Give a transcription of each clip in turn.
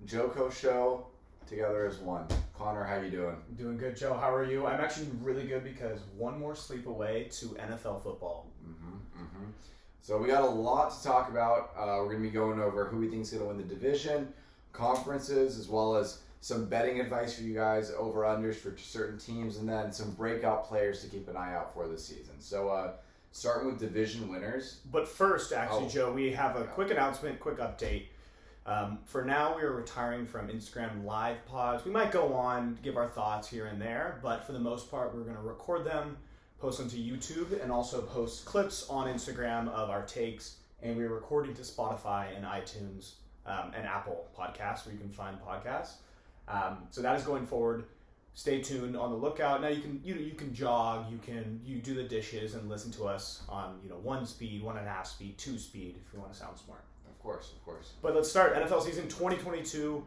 JoCo show together as one. Connor, how you doing? Doing good, Joe. How are you? I'm actually really good because one more sleep away to NFL football. So we got a lot to talk about. We're going to be going over who we think is going to win the division, conferences, as well as some betting advice for you guys, over-unders for certain teams, and then some breakout players to keep an eye out for this season. So starting with division winners. But first, actually, Joe, we have a quick announcement, quick update. For now, we are retiring from Instagram live pods. We might go on, give our thoughts here and there, but for the most part, we're going to record them, post them to YouTube, and also post clips on Instagram of our takes. And we're recording to Spotify and iTunes and Apple Podcasts, where you can find podcasts. So that is going forward. Stay tuned, on the lookout. Now you can jog, you do the dishes and listen to us on 1 speed, 1.5 speed, 2 speed if you want to sound smart. Of course. But let's start NFL season 2022.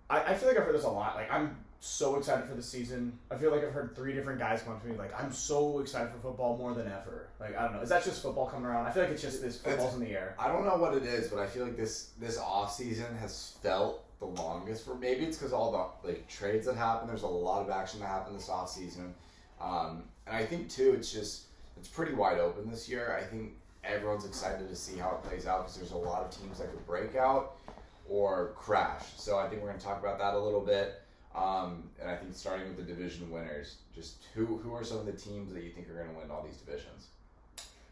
I feel like I've heard this a lot. Like, I'm so excited for the season. I feel like I've heard 3 different guys come up to me like, I'm so excited for football more than ever. Like, I don't know. Is that just football coming around? I feel like it's just this football's in the air. I don't know what it is, but I feel like this off season has felt the longest for. Maybe it's because all the trades that happen. There's a lot of action that happened this off season, and I think too it's pretty wide open this year. I think everyone's excited to see how it plays out because there's a lot of teams that could break out or crash. So I think we're going to talk about that a little bit. And I think starting with the division winners, just who are some of the teams that you think are going to win all these divisions?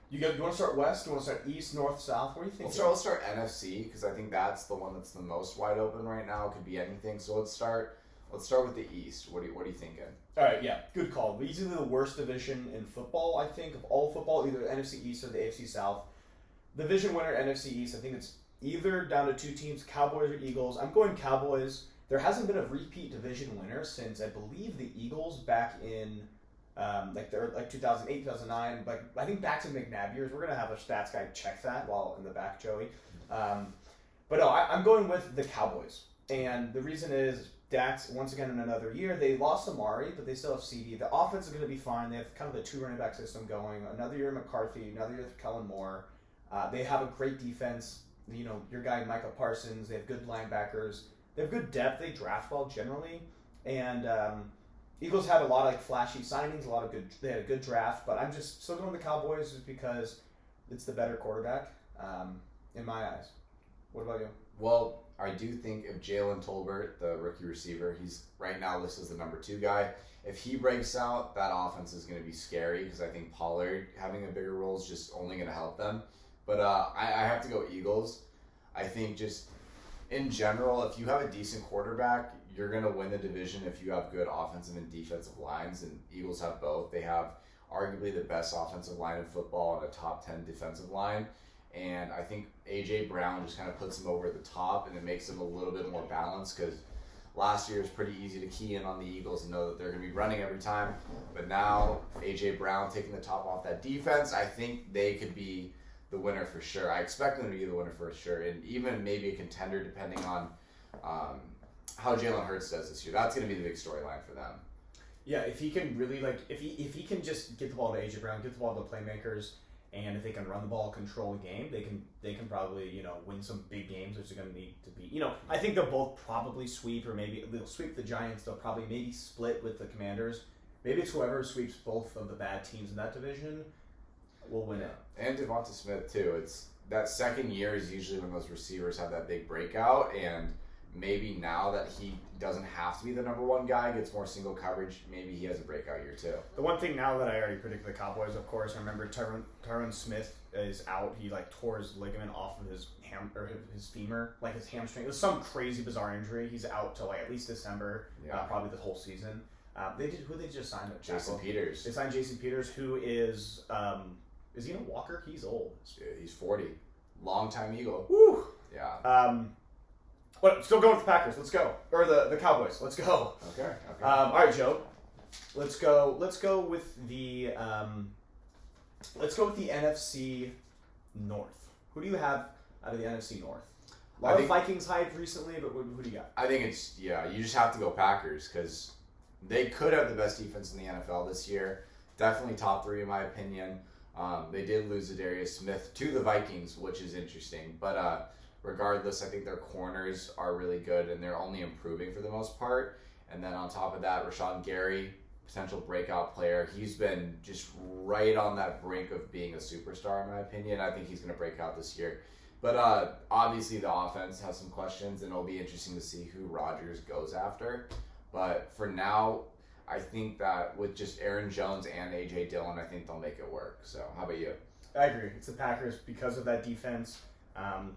You want to start west? You want to start east, north, south? What do you think? Let's start NFC because I think that's the one that's the most wide open right now. It could be anything. So let's start with the East. What are you thinking? All right, yeah, good call. Easily the worst division in football, I think, of all football, either the NFC East or the AFC South. Division winner, NFC East, I think it's either down to 2 teams, Cowboys or Eagles. I'm going Cowboys. There hasn't been a repeat division winner since, I believe, the Eagles back in 2008, 2009. Like, I think back to McNabb years. We're going to have a stats guy check that while in the back, Joey. But no, I'm going with the Cowboys. And the reason is Dax, once again in another year, they lost Amari, but they still have CD. The offense is going to be fine. They have kind of the 2 running back system going. Another year McCarthy, another year with Kellen Moore. They have a great defense. Your guy Micah Parsons. They have good linebackers. They have good depth. They draft well generally. And Eagles had a lot of flashy signings, they had a good draft, but I'm just still going with the Cowboys just because it's the better quarterback in my eyes. What about you? Well, I do think if Jalen Tolbert, the rookie receiver, he's right now listed as the number 2 guy. If he breaks out, that offense is going to be scary because I think Pollard having a bigger role is just only going to help them. But I have to go Eagles. I think just in general, if you have a decent quarterback, you're going to win the division if you have good offensive and defensive lines, and Eagles have both. They have arguably the best offensive line in football and a top 10 defensive line. And I think A.J. Brown just kind of puts them over the top, and it makes them a little bit more balanced because last year it was pretty easy to key in on the Eagles and know that they're going to be running every time. But now A.J. Brown taking the top off that defense, I think they could be the winner for sure. I expect them to be the winner for sure, and even maybe a contender depending on how Jalen Hurts does this year. That's going to be the big storyline for them. Yeah, if he can really if he can just get the ball to A.J. Brown, get the ball to the playmakers, and if they can run the ball, control the game, they can probably win some big games, which are going to need to be I think they'll both probably sweep, or maybe they'll sweep the Giants. They'll probably maybe split with the Commanders. Maybe it's whoever sweeps both of the bad teams in that division will win it. And Devonta Smith too. It's that second year is usually when those receivers have that big breakout, and maybe now that he doesn't have to be the number 1 guy, gets more single coverage, maybe he has a breakout year too. The one thing now that I already predicted the Cowboys, of course, I remember Tyron Smith is out. He tore his ligament off of his his femur, his hamstring. It was some crazy bizarre injury. He's out till at least December, probably the whole season. Who they just signed? Jason Peters. They signed Jason Peters, who is he in a walker? He's old. He's 40. Long-time Eagle. Woo! Yeah. But still going with the Packers. Let's go. Or the Cowboys. Let's go. Okay. All right, Joe. Let's go with the NFC North. Who do you have out of the NFC North? A lot of Vikings hype recently, but who do you got? I think you just have to go Packers because they could have the best defense in the NFL this year. Definitely top 3 in my opinion. They did lose Zadarius Smith to the Vikings, which is interesting. But regardless, I think their corners are really good and they're only improving for the most part. And then on top of that, Rashawn Gary, potential breakout player. He's been just right on that brink of being a superstar, in my opinion. I think he's going to break out this year. But obviously, the offense has some questions, and it'll be interesting to see who Rodgers goes after. But for now, I think that with just Aaron Jones and A.J. Dillon, I think they'll make it work. So, how about you? I agree. It's the Packers because of that defense.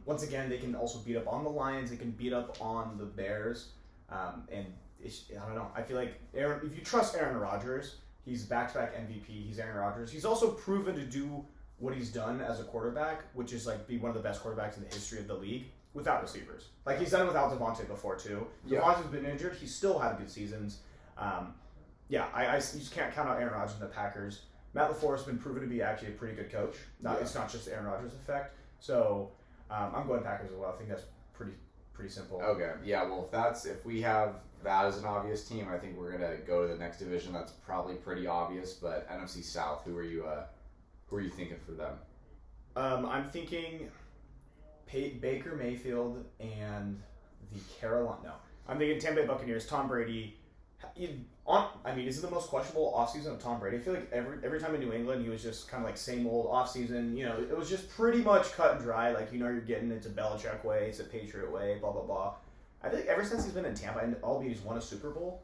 Once again, they can also beat up on the Lions. They can beat up on the Bears. And I don't know. I feel like if you trust Aaron Rodgers, he's back-to-back MVP. He's Aaron Rodgers. He's also proven to do what he's done as a quarterback, which is like be one of the best quarterbacks in the history of the league without receivers. Like he's done it without Devontae before too. Yeah. Devontae's been injured. He's still had good seasons. I you just can't count out Aaron Rodgers and the Packers. Matt LaFleur's been proven to be actually a pretty good coach. It's not just the Aaron Rodgers effect. So I'm going Packers as well. I think that's pretty simple. Okay. Yeah. Well, if we have that as an obvious team, I think we're gonna go to the next division. That's probably pretty obvious. But NFC South, who are you thinking for them? I'm thinking Baker Mayfield and the Carolina. No, I'm thinking Tampa Bay Buccaneers. Tom Brady. Is it the most questionable offseason of Tom Brady? I feel like every time in New England, he was just kind of like same old offseason. You know, it was just pretty much cut and dry. Like, you're getting it's a Belichick way, it's a Patriot way, blah, blah, blah. I think ever since he's been in Tampa, and albeit he's won a Super Bowl,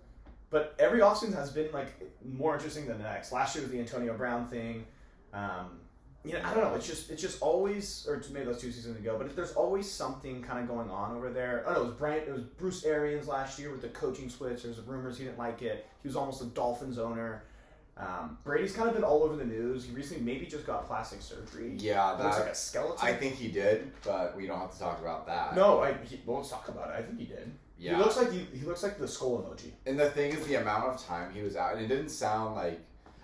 but every offseason has been, like, more interesting than the next. Last year was the Antonio Brown thing. I don't know. It's just always, or maybe those 2 seasons ago, but there's always something kind of going on over there. I don't know. It was Bruce Arians last year with the coaching switch. There's rumors he didn't like it. He was almost a Dolphins owner. Brady's kind of been all over the news. He recently maybe just got plastic surgery. Yeah, that looks like a skeleton. I think he did, but we don't have to talk about that. No, let's talk about it. I think he did. Yeah. He looks like the skull emoji. And the thing is, the amount of time he was out, and it didn't sound like.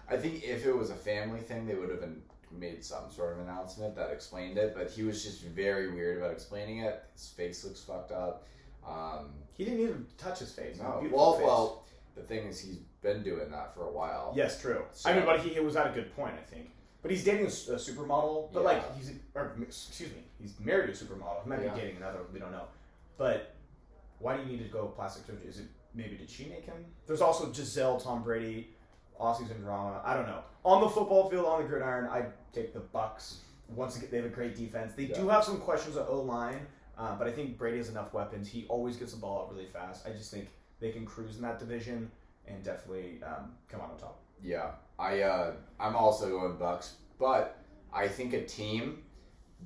I think if it was a family thing, they would have made some sort of announcement that explained it, but he was just very weird about explaining it. His face looks fucked up. He didn't even touch his face. No. Well, the thing is, he's been doing that for a while. Yes, true. So, but he was at a good point, I think. But he's dating a supermodel. But he's married to a supermodel. He might be dating another. We don't know. But why do you need to go plastic surgery? Is it maybe did she make him? There's also Giselle, Tom Brady, offseason drama. I don't know. On the football field, on the gridiron, I take the Bucs. Once again, they have a great defense. They do have some questions at O-line, but I think Brady has enough weapons. He always gets the ball out really fast. I just think they can cruise in that division and definitely come out on top. Yeah, I'm also going Bucs, but I think a team.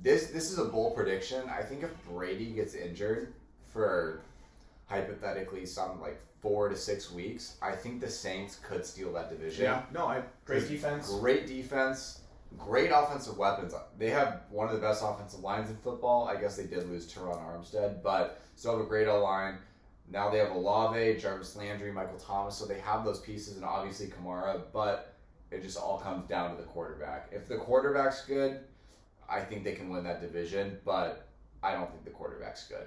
This is a bold prediction. I think if Brady gets injured for hypothetically some 4 to 6 weeks, I think the Saints could steal that division. Yeah, no, great defense. Great defense, great offensive weapons. They have one of the best offensive lines in football. I guess they did lose Teron Armstead, but still have a great O-line. Now they have Olave, Jarvis Landry, Michael Thomas, so they have those pieces, and obviously Kamara, but it just all comes down to the quarterback. If the quarterback's good, I think they can win that division, but I don't think the quarterback's good.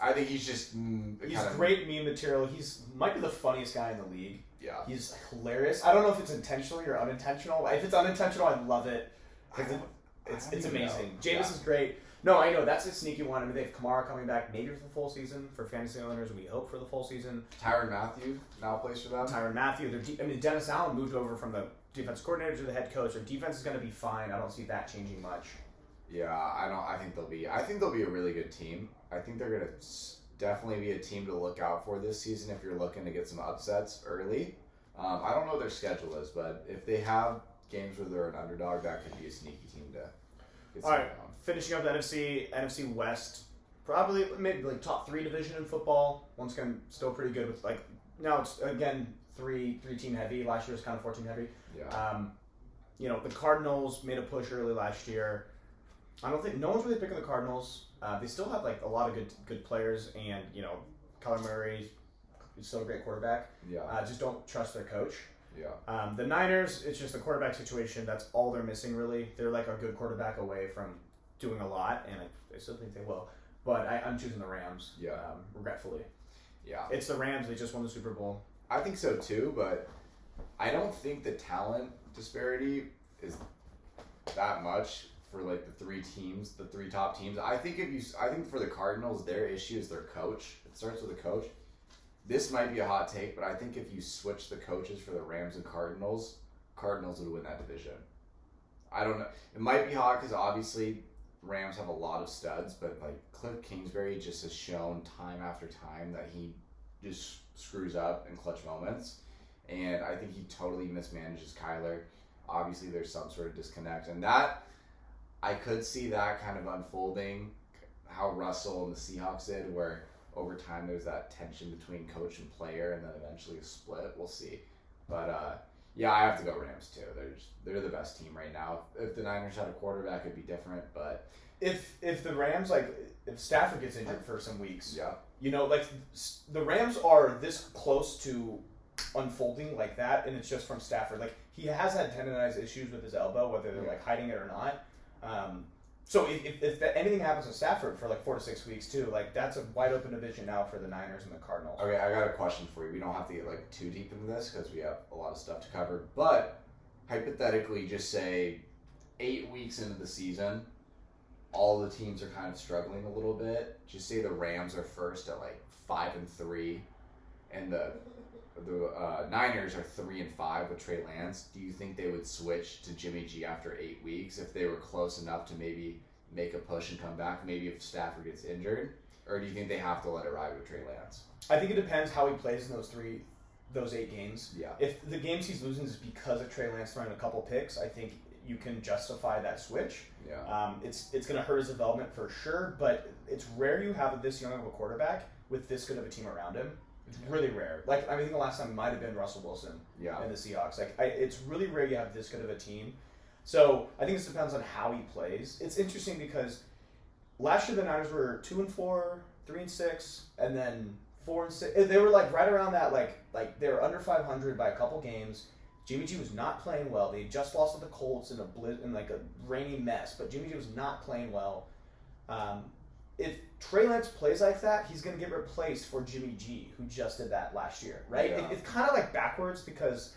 I think he's just he's great meme material. He's might be the funniest guy in the league. Yeah, he's hilarious. I don't know if it's intentionally or unintentional. If it's unintentional, I love it. It's amazing. Jameis is great. No, I know that's a sneaky one. I mean, they have Kamara coming back maybe for the full season for fantasy owners. We hope for the full season. Tyrann Mathieu now plays for them. Tyrann Mathieu. Dennis Allen moved over from the defense coordinator to the head coach. Their defense is going to be fine. I don't see that changing much. Yeah, I think they'll be a really good team. I think they're going to definitely be a team to look out for this season if you're looking to get some upsets early. I don't know what their schedule is, but if they have games where they're an underdog, that could be a sneaky team to get some on. Finishing up the NFC West, probably maybe top 3 division in football. Once again, still pretty good with now it's again 3 team heavy. Last year was kind of 4 team heavy. Yeah. The Cardinals made a push early last year. I don't think no one's really picking the Cardinals. They still have a lot of good players, and Kyler Murray is still a great quarterback. Yeah. Just don't trust their coach. Yeah. The Niners, it's just the quarterback situation. That's all they're missing, really. They're a good quarterback away from doing a lot, and I still think they will. But I'm choosing the Rams. Yeah. Regretfully. Yeah. It's the Rams. They just won the Super Bowl. I think so too, but I don't think the talent disparity is that much for like the three top teams. I think for the Cardinals, their issue is their coach. It starts with the coach. This might be a hot take, but I think if you switch the coaches for the Rams and Cardinals would win that division. I don't know. It might be hot because obviously Rams have a lot of studs, but like Cliff Kingsbury just has shown time after time that he just screws up in clutch moments, and I think he totally mismanages Kyler. Obviously, there's some sort of disconnect, and that I could see that kind of unfolding, how Russell and the Seahawks did, where over time there's that tension between coach and player, and then eventually a split. We'll see, but yeah, I have to go Rams too. They're the best team right now. If the Niners had a quarterback, it'd be different, but if the Rams, like, if Stafford gets injured for some weeks, yeah, you know, like, the Rams are this close to unfolding like that, and it's just from Stafford. Like, he has had tendonitis issues with his elbow, whether they're like hiding it or not. So if anything happens to Stafford for like 4 to 6 weeks too, like, that's a wide open division now for the Niners and the Cardinals. Okay, I got a question for you. We don't have to get like too deep into this because we have a lot of stuff to cover. But hypothetically, just say 8 weeks into the season, all the teams are kind of struggling a little bit. Just say the Rams are first at like 5-3, and the Niners are 3-5 with Trey Lance. Do you think they would switch to Jimmy G after 8 weeks if they were close enough to maybe make a push and come back? Maybe if Stafford gets injured, or do you think they have to let it ride with Trey Lance? I think it depends how he plays in those 8 games. Yeah. If the games he's losing is because of Trey Lance throwing a couple picks, I think you can justify that switch. Yeah. It's going to hurt his development for sure, but it's rare you have this young of a quarterback with this good of a team around him. It's really rare. Like, I think the last time might have been Russell Wilson and the Seahawks. Like, it's really rare you have this good of a team. So I think this depends on how he plays. It's interesting because last year the Niners were 2-4, 3-6, and then 4-6. They were like right around that. Like they were under 500 by a couple games. Jimmy G was not playing well. They just lost to the Colts in like a rainy mess, but Jimmy G was not playing well. If Trey Lance plays like that, he's going to get replaced for Jimmy G, who just did that last year, right? Yeah. It's kind of like backwards because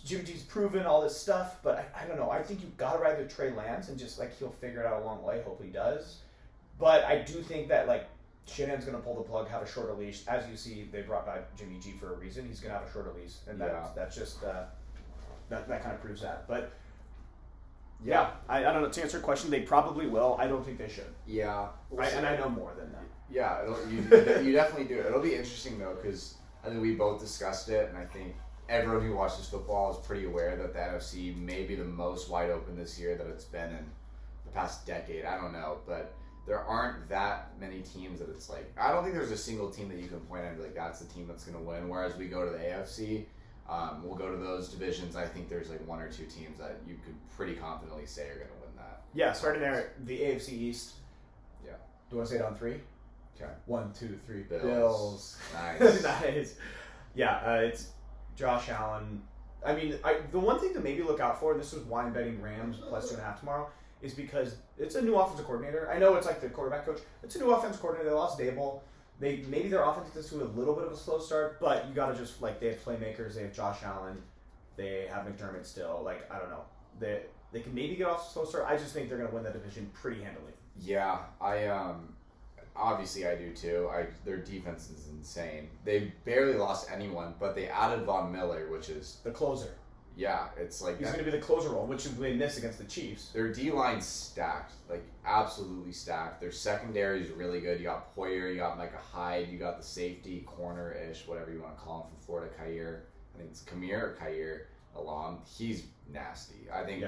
Jimmy G's proven all this stuff, but I don't know. I think you've got to ride with Trey Lance and just, like, he'll figure it out along the way. Hopefully he does. But I do think that, like, Shanahan's going to pull the plug, have a shorter leash. As you see, they brought back Jimmy G for a reason. He's going to have a shorter leash, and that's just that kind of proves that. But yeah, I don't know. To answer your question, they probably will. I don't think they should. Yeah. And I know more than that. Yeah, you definitely do. It'll be interesting, though, because I think we both discussed it, and I think everyone who watches football is pretty aware that the NFC may be the most wide open this year that it's been in the past decade. I don't know, but there aren't that many teams that it's like, I don't think there's a single team that you can point at and be like, that's the team that's going to win. Whereas we go to the AFC, we'll go to those divisions. I think there's like 1 or 2 teams that you could pretty confidently say are going to win that. Yeah, starting there, the AFC East. Yeah. Do you want to say it on 3? Okay. 1, 2, 3. Bills. Nice. Nice. Yeah, it's Josh Allen. I mean, the one thing to maybe look out for, and this is why I'm betting Rams plus 2.5 tomorrow, is because it's a new offensive coordinator. I know it's like the quarterback coach. It's a new offensive coordinator. They lost Dable. Maybe their offense gets to a little bit of a slow start, but you got to just, like, they have playmakers. They have Josh Allen. They have McDermott still. Like, I don't know. They can maybe get off a slow start. I just think they're going to win the division pretty handily. Yeah, obviously I do too. Their defense is insane. They barely lost anyone, but they added Von Miller, which is the closer. Yeah, it's like he's going to be the closer role, which they missed against the Chiefs. Their D-line's stacked, like absolutely stacked. Their secondary is really good. You got Poyer, you got Micah Hyde, you got the safety, corner-ish, whatever you want to call him from Florida, Khair. I think it's Kamir or Khair along. He's nasty. I think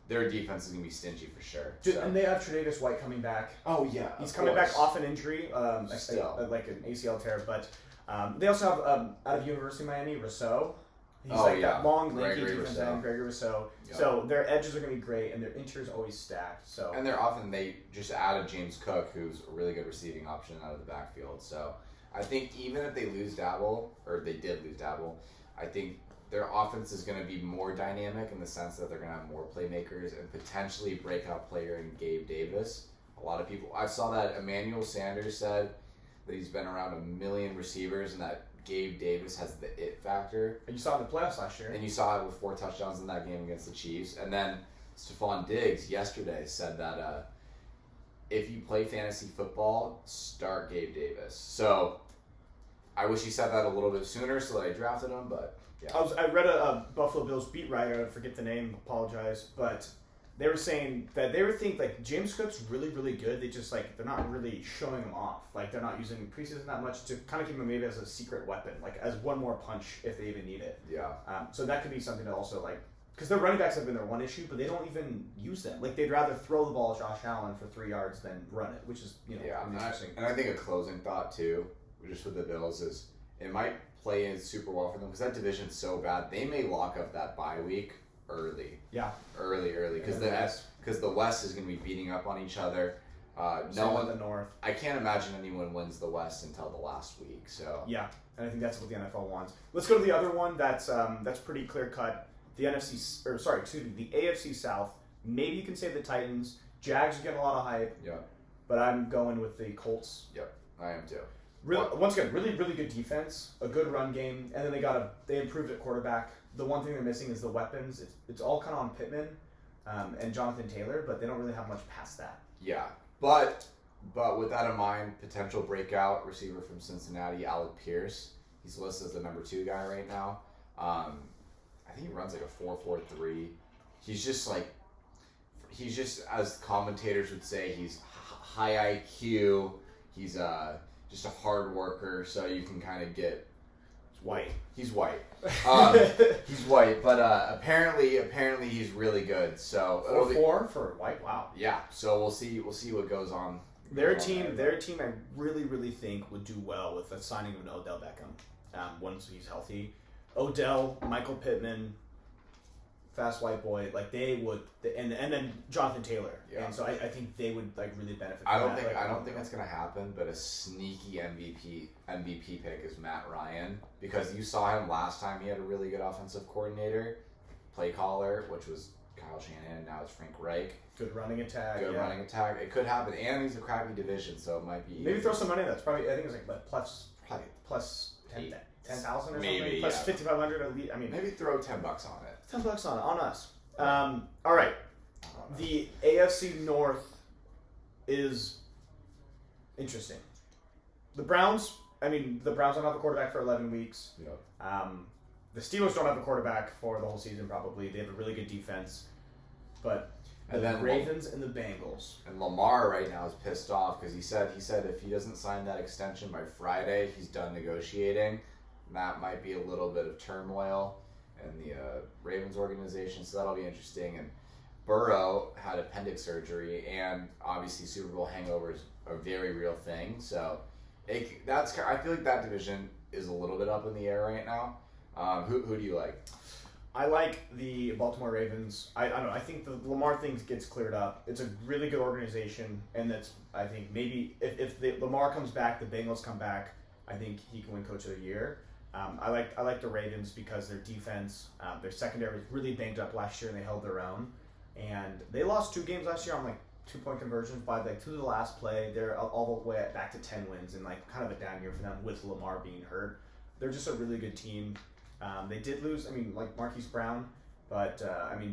their defense is going to be stingy for sure. Dude, and they have Tre'Davious White coming back. Oh, yeah. He's coming back off an injury, like an ACL tear. But they also have, out of University of Miami, Rousseau. He's that long, lanky defense end, Gregory Rousseau. Yep. So their edges are going to be great, and their interior is always stacked. So and they just added James Cook, who's a really good receiving option out of the backfield. So I think even if they lose Dabble, or they did lose Dabble, I think their offense is going to be more dynamic in the sense that they're going to have more playmakers and potentially breakout player in Gabe Davis. A lot of people, I saw that Emmanuel Sanders said that he's been around 1 million receivers and that Gabe Davis has the it factor. And you saw it in the playoffs last year. And you saw it with 4 touchdowns in that game against the Chiefs. And then Stephon Diggs yesterday said that if you play fantasy football, start Gabe Davis. So I wish he said that a little bit sooner so that I drafted him, but yeah. I read a Buffalo Bills beat writer, I forget the name, apologize, but they were saying that they were thinking like James Cook's really, really good. They just like they're not really showing him off. Like they're not using preseason that much to kind of keep him maybe as a secret weapon, like as one more punch if they even need it. Yeah. So that could be something to also like because their running backs have been their one issue, but they don't even use them. Like they'd rather throw the ball at Josh Allen for 3 yards than run it, which is interesting. And I think a closing thought too, just with the Bills, is it might play in super well for them because that division's so bad. They may lock up that bye week early. Yeah. Early because the West is going to be beating up on each other. No one in the North. I can't imagine anyone wins the West until the last week. So yeah, and I think that's what the NFL wants. Let's go to the other one. That's pretty clear cut. The AFC South. Maybe you can say the Titans. Jags are getting a lot of hype. Yeah. But I'm going with the Colts. Yep, I am too. Once again, really, really good defense, a good run game, and then they improved at quarterback. The one thing they're missing is the weapons. It's all kind of on Pittman and Jonathan Taylor, but they don't really have much past that. Yeah, but with that in mind, potential breakout receiver from Cincinnati, Alec Pierce. He's listed as the number 2 guy right now. I think he runs like a 4.43. He's just as commentators would say, he's high IQ. He's just a hard worker, so you can kind of get. White. He's white. He's white, but apparently he's really good. So 4 for white. Wow. Yeah. So we'll see what goes on. Their team, I really, really think would do well with the signing of an Odell Beckham once he's healthy. Odell, Michael Pittman, fast white boy, like they would, and then Jonathan Taylor. Yeah. And so I think they would like really benefit. I don't think that's gonna happen, but a sneaky MVP pick is Matt Ryan because you saw him last time. He had a really good offensive coordinator, play caller, which was Kyle Shanahan. Now it's Frank Reich. Good running attack. Running attack. It could happen, and he's a crappy division, so it might be. Maybe throw some money. That's probably I think it's like plus 10,000 or maybe, something. Plus 5,500 at least. I mean, maybe throw $10 on it. $10 on us. All right. The AFC North is interesting. The Browns don't have a quarterback for 11 weeks. Yeah. The Steelers don't have a quarterback for the whole season probably. They have a really good defense. But the Ravens and the Bengals. And Lamar right now is pissed off because he said if he doesn't sign that extension by Friday, he's done negotiating. And that might be a little bit of turmoil in the Ravens organization, so that'll be interesting. And Burrow had appendix surgery, and obviously Super Bowl hangovers are a very real thing. So I feel like that division is a little bit up in the air right now. Who do you like? I like the Baltimore Ravens. I don't know. I think the Lamar thing gets cleared up. It's a really good organization, and I think maybe if Lamar comes back, the Bengals come back, I think he can win Coach of the Year. I like the Ravens because their defense, their secondary was really banged up last year, and they held their own. And they lost 2 games last year on like 2-point conversions by like 2 to the last play. They're all the way back to 10 wins, and like kind of a down year for them with Lamar being hurt. They're just a really good team. They did lose, like Marquise Brown, but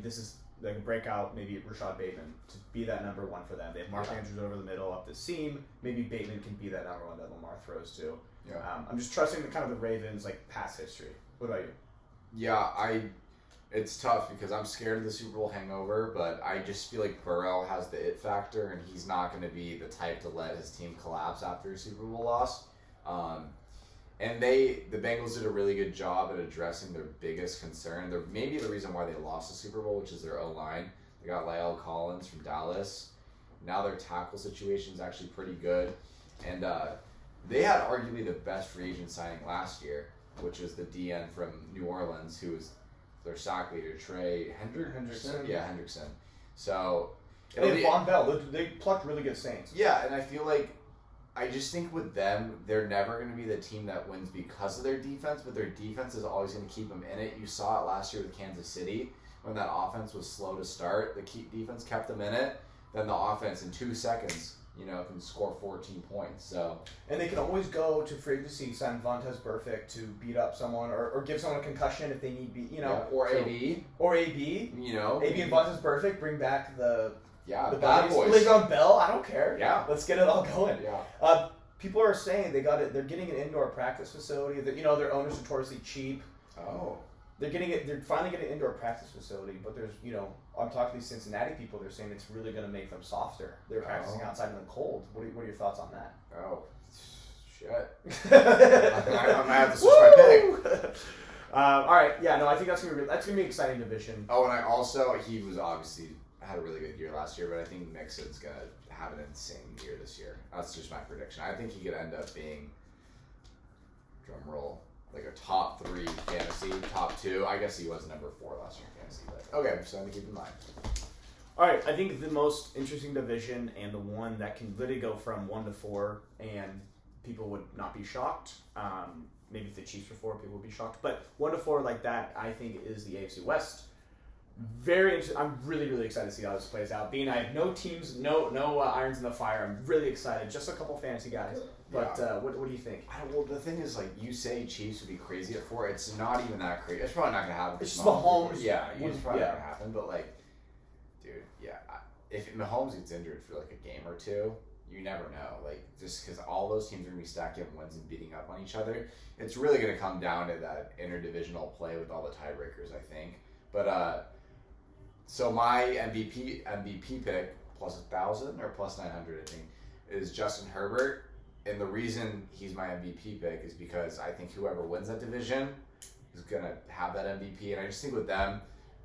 this is like a breakout, maybe Rashad Bateman to be that number 1 for them. They have Mark Andrews over the middle, up the seam. Maybe Bateman can be that number 1 that Lamar throws to. Yeah. I'm just trusting the Ravens like past history. What about you? Yeah, it's tough because I'm scared of the Super Bowl hangover, but I just feel like Burrow has the it factor, and he's not going to be the type to let his team collapse after a Super Bowl loss. And the Bengals did a really good job at addressing their biggest concern. They're maybe the reason why they lost the Super Bowl, which is their O-line. They got La'el Collins from Dallas. Now their tackle situation is actually pretty good. And they had arguably the best free agent signing last year, which was the DN from New Orleans, who was their sack leader, Trey Hendrickson. Yeah, Hendrickson. So and Von Bell. They plucked really good Saints. Yeah, and I just think with them, they're never going to be the team that wins because of their defense, but their defense is always going to keep them in it. You saw it last year with Kansas City when that offense was slow to start. The defense kept them in it. Then the offense, in 2 seconds, can score 14 points. So and they can always go to free agency, sign Vontaze Burfict to beat up someone or give someone a concussion if they need or AB. AB and Vontaze Burfict, bring back the bad boys. Le'Veon Bell, I don't care. Yeah. Let's get it all going. Yeah. People are saying they're getting an indoor practice facility. That their owner's notoriously cheap. Oh. They're finally getting an indoor practice facility, but there's I'm talking to these Cincinnati people. They're saying it's really going to make them softer. They're practicing outside in the cold. What are your thoughts on that? Oh, shit! I might have to switch my pick. All right, yeah, no, I think that's gonna be an exciting division. Oh, and he was obviously had a really good year last year, but I think Mixon's gonna have an insane year this year. That's just my prediction. I think he could end up being, drum roll, like a top 3 fantasy, top 2. I guess he was number 4 last year in fantasy, but okay, something to keep in mind. All right, I think the most interesting division and the one that can literally go from 1 to 4, and people would not be shocked. Maybe if the Chiefs were 4, people would be shocked, but 1 to 4 like that, I think, is the AFC West. Very interesting. I'm really, really excited to see how this plays out. Being I have no teams, no irons in the fire. I'm really excited. Just a couple fantasy guys. But what do you think? Well, the thing is, like, you say Chiefs would be crazy at 4. It's not even that crazy. It's probably not going to happen. It's Mahomes. Yeah, it's probably not going to happen. But, like, dude, if Mahomes gets injured for, like, a game or 2, you never know. Like, just because all those teams are going to be stacking up wins and beating up on each other, it's really going to come down to that interdivisional play with all the tiebreakers, I think. But, so my MVP pick, plus 1,000 or plus 900, I think, is Justin Herbert. And the reason he's my MVP pick is because I think whoever wins that division is going to have that MVP. And I just think with them,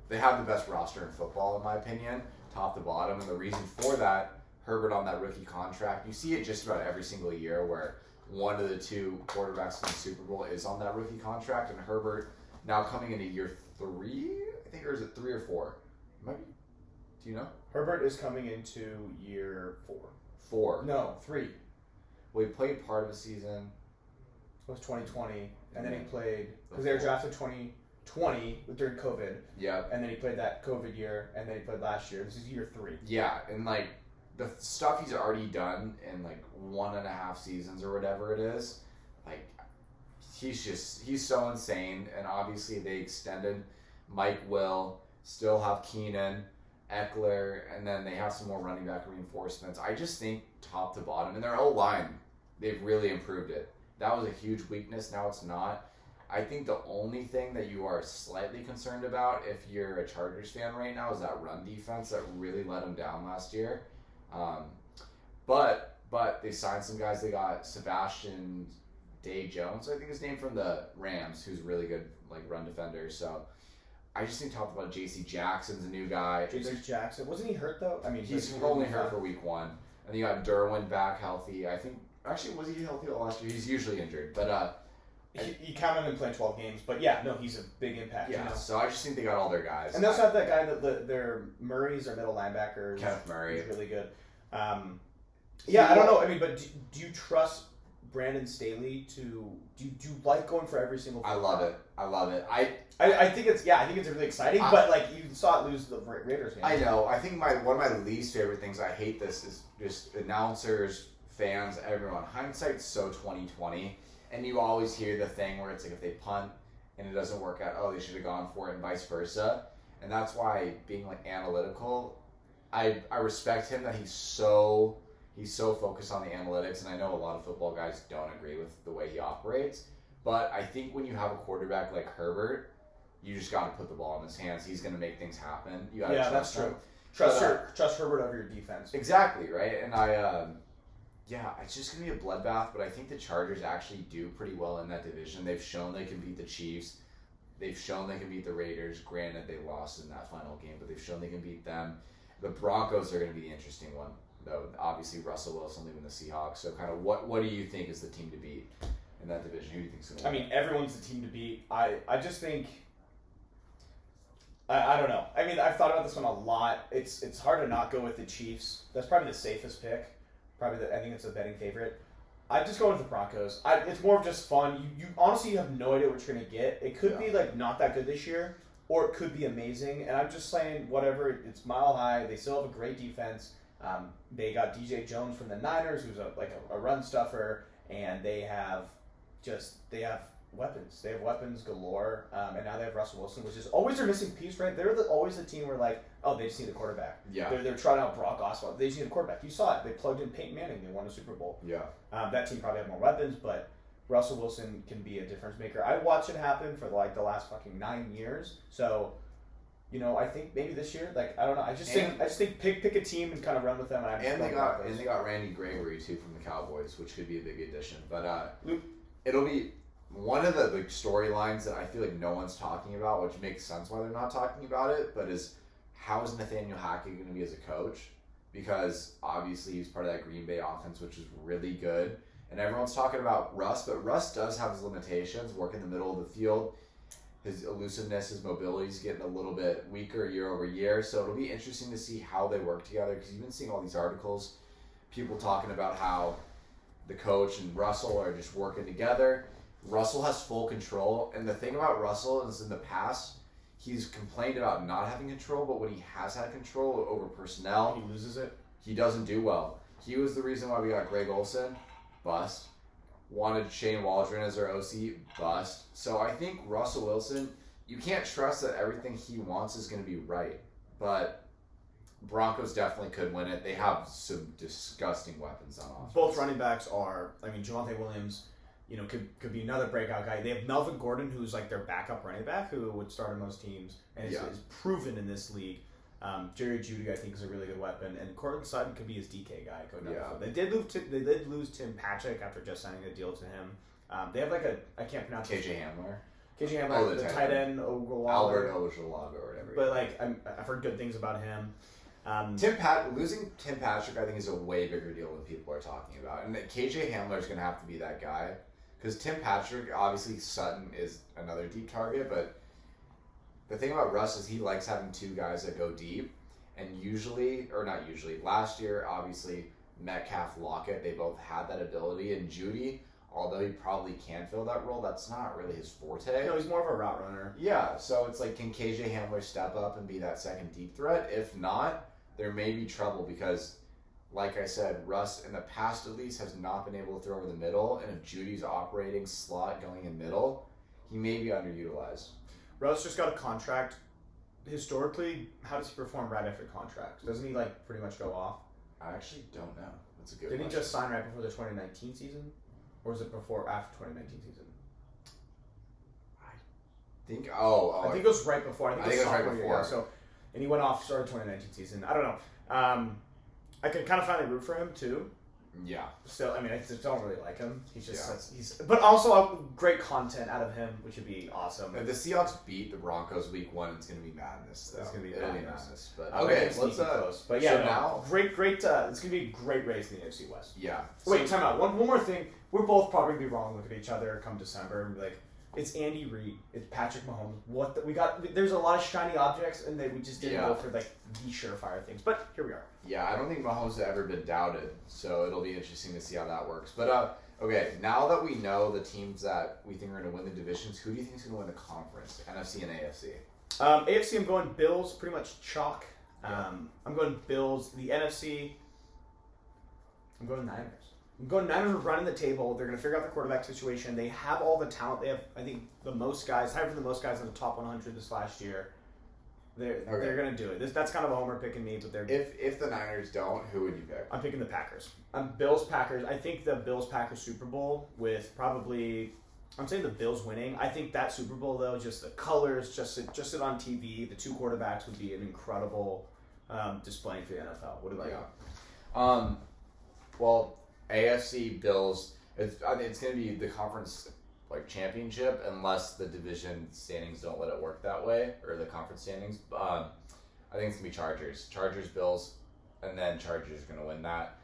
they have the best roster in football, in my opinion, top to bottom. And the reason for that, Herbert on that rookie contract, you see it just about every single year where one of the 2 quarterbacks in the Super Bowl is on that rookie contract. And Herbert now coming into year 3, I think, or is it 3 or 4? Maybe. Do you know? Herbert is coming into year 4. 4. No, 3. Well, he played part of a season. It was 2020, and then he played because they were drafted 2020 during COVID. Yeah. And then he played that COVID year, and then he played last year. This is year 3. Yeah, and like the stuff he's already done in like 1.5 seasons or whatever it is, like he's so insane. And obviously they extended Mike Will. Still have Keenan, Eckler, and then they have some more running back reinforcements. I just think top to bottom, and their O-line, they've really improved it. That was a huge weakness. Now it's not. I think the only thing that you are slightly concerned about if you're a Chargers fan right now is that run defense that really let them down last year. But they signed some guys. They got Sebastian Day-Jones, I think his name, from the Rams, who's a really good like run defender. So I just think talked about J.C. Jackson's a new guy. J.C. Jackson, wasn't he hurt though? I mean, he's only hurt for week 1, and then you got Derwin back healthy. I think actually was he healthy last year? He's usually injured, but you count on him playing 12 games. But yeah, no, he's a big impact. Yeah, so I just think they got all their guys. And they also have that guy that their Murray's our middle linebacker. Kenneth Murray, he's really good. I don't know. I mean, but do you trust Brandon Staley to do you like going for every single? I love it. I think it's really exciting, but like you saw it lose the Raiders game. I know. I think one of my least favorite things. I hate this is just announcers, fans, everyone. Hindsight's so 2020, and you always hear the thing where it's like if they punt and it doesn't work out, oh, they should have gone for it, and vice versa. And that's why being like analytical, I respect him that he's so focused on the analytics, and I know a lot of football guys don't agree with the way he operates. But I think when you have a quarterback like Herbert, you just got to put the ball in his hands. He's going to make things happen. You got to trust him. Trust Herbert over your defense. Exactly, right? And it's just going to be a bloodbath, but I think the Chargers actually do pretty well in that division. They've shown they can beat the Chiefs. They've shown they can beat the Raiders. Granted, they lost in that final game, but they've shown they can beat them. The Broncos are going to be the interesting one, though. Obviously, Russell Wilson leaving the Seahawks. So kind of what do you think is the team to beat in that division? Who do you think is going to win? I mean, everyone's the team to beat. I just think... I don't know. I mean, I've thought about this one a lot. It's hard to not go with the Chiefs. That's probably the safest pick. I think it's a betting favorite. I just go with the Broncos. It's more of just fun. You honestly you have no idea what you're gonna get. It could be like not that good this year, or it could be amazing. And I'm just saying whatever. It's mile high. They still have a great defense. They got DJ Jones from the Niners, who's a run stuffer, and they have weapons. They have weapons galore, and now they have Russell Wilson, which is always their missing piece, right? They're always the team where they just need a quarterback. Yeah. They're trying out Brock Osweiler. They just need a quarterback. You saw it. They plugged in Peyton Manning. They won a Super Bowl. Yeah. That team probably had more weapons, but Russell Wilson can be a difference maker. I watched it happen for the last fucking 9 years. So, I think maybe this year, I don't know. I just think pick a team and kind of run with them. And they got Randy Gregory too from the Cowboys, which could be a big addition. But it'll be one of the storylines that I feel like no one's talking about, which makes sense why they're not talking about it. But is how is Nathaniel Hackett going to be as a coach? Because obviously he's part of that Green Bay offense, which is really good. And everyone's talking about Russ, but Russ does have his limitations, work in the middle of the field. His elusiveness, his mobility is getting a little bit weaker year over year. So it'll be interesting to see how they work together, because you've been seeing all these articles, people talking about how the coach and Russell are just working together. Russell has full control. And the thing about Russell is in the past, he's complained about not having control, but when he has had control over personnel, he loses it. He doesn't do well. He was the reason why we got Greg Olsen. Bust. Wanted Shane Waldron as our OC. Bust. So I think Russell Wilson, you can't trust that everything he wants is going to be right. But Broncos definitely could win it. They have some disgusting weapons on offense. Both running backs are, Javonte Williams, could be another breakout guy. They have Melvin Gordon, who's their backup running back, who would start on most teams and is proven in this league. Jerry Jeudy, I think, is a really good weapon, and Cortland Sutton could be his DK guy. They did lose Tim Patrick after just signing a deal to him. They have I can't pronounce KJ Hamler. KJ Hamler, the tight end, Albert Ojolagba or whatever. But I've heard good things about him. Losing Tim Patrick, I think, is a way bigger deal than people are talking about, and KJ Hamler is going to have to be that guy, because Tim Patrick, obviously Sutton is another deep target, but the thing about Russ is he likes having two guys that go deep, and last year, obviously, Metcalf, Lockett, they both had that ability, and Jeudy, although he probably can fill that role, that's not really his forte. No, he's more of a route runner. Yeah, so it's can KJ Hamler step up and be that second deep threat? If not, there may be trouble, because, like I said, Russ, in the past at least, has not been able to throw over the middle, and if Judy's operating slot going in middle, he may be underutilized. Russ just got a contract. Historically, how does he perform right after contract? Doesn't he pretty much go off? I actually don't know. That's a good Didn't question. he just sign right before the 2019 season? Or was it after 2019 season? I think it was right before. I think it was right before. Year, so, and he went off, started 2019 season. I don't know. I could kind of finally root for him too. Yeah. Still, I just don't really like him. He's just but also great content out of him, which would be awesome. If the Seahawks beat the Broncos week 1, it's gonna be madness. Though. It's gonna be madness. But okay, let's close. But yeah, now great. It's gonna be a great race in the AFC West. Yeah. Wait, time out. One more thing. We're both probably gonna be wrong. Look at each other come December and be like, it's Andy Reid, it's Patrick Mahomes. We got? There's a lot of shiny objects, and we just didn't go for the surefire things. But here we are. Yeah, I don't think Mahomes has ever been doubted, so it'll be interesting to see how that works. But okay, now that we know the teams that we think are going to win the divisions, who do you think is going to win the conference, NFC and AFC? AFC, I'm going Bills, pretty much chalk. Yeah. I'm going Bills. The NFC, I'm going Niners. Niners are running the table. They're going to figure out the quarterback situation. They have all the talent. They have, I think, the most guys, tied for the most guys in the top 100 this last year. They're going to do it. That's kind of a homer pick in me, but they're. If the Niners don't, who would you pick? I'm picking the Packers. Bills Packers. I think the Bills Packers Super Bowl with probably. I'm saying the Bills winning. I think that Super Bowl though, just the colors, just it on TV, the two quarterbacks would be an incredible display for the NFL. What do you like? Well, AFC Bills. It's going to be the conference championship, unless the division standings don't let it work that way, or the conference standings. I think it's gonna be Chargers, Bills, and then Chargers are gonna win that.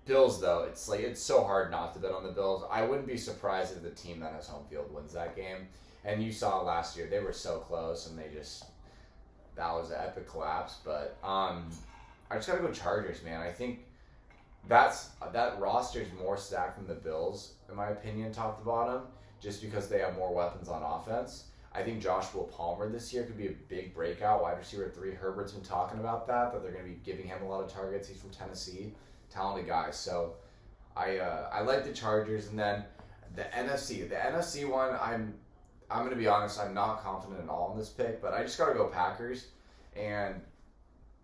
Bills though, it's so hard not to bet on the Bills. I wouldn't be surprised if the team that has home field wins that game. And you saw last year they were so close, and that was an epic collapse. But I just gotta go Chargers, man. I think that roster is more stacked than the Bills, in my opinion, top to bottom, just because they have more weapons on offense. I think Joshua Palmer this year could be a big breakout wide receiver 3. Herbert's been talking about that they're going to be giving him a lot of targets. He's from Tennessee, talented guy. So I like the Chargers, and then the NFC. The NFC one, I'm going to be honest, I'm not confident at all in this pick, but I just got to go Packers. And